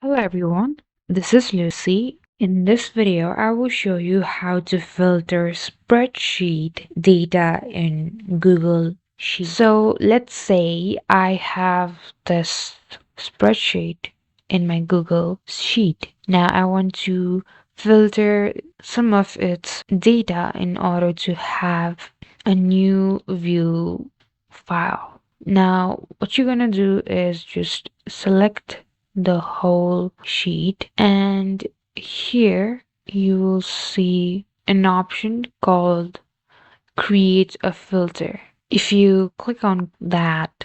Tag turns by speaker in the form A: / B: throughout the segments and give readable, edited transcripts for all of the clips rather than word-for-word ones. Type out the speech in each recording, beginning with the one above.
A: Hello everyone, this is Lucy. In this video, I will show you how to filter spreadsheet data in Google Sheet. So let's say I have this spreadsheet in my Google Sheet. Now I want to filter some of its data in order to have a new view file. Now, what you're gonna do is just select the whole sheet, and here you will see an option called create a filter. If you click on that,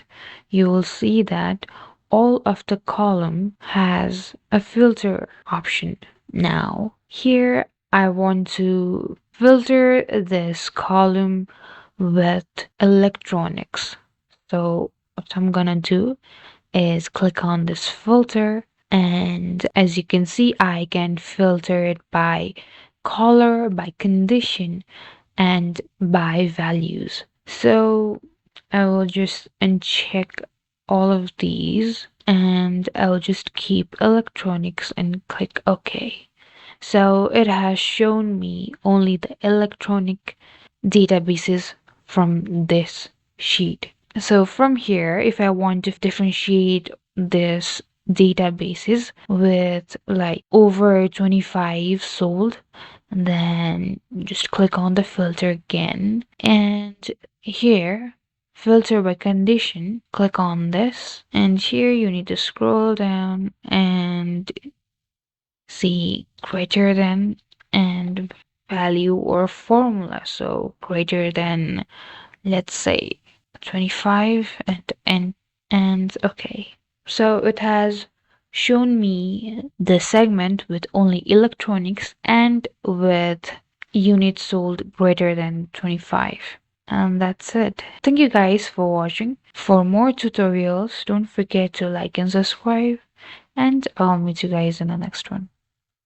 A: you will see that all of the column has a filter option. Now, here I want to filter this column with electronics. So what I'm gonna do is click on this filter, and as you can see, I can filter it by color, by condition, and by values. So I will just uncheck all of these, and I'll just keep electronics and click OK. So it has shown me only the electronic databases from this sheet. So from here, if I want to differentiate this databases with like over 25 sold, then just click on the filter again, and here filter by condition, click on this, and here you need to scroll down and see greater than and value or formula. So greater than, let's say, 25, and okay. So it has shown me the segment with only electronics and with units sold greater than 25. And that's it. Thank you guys for watching. For more tutorials, don't forget to like and subscribe, and I'll meet you guys in the next one.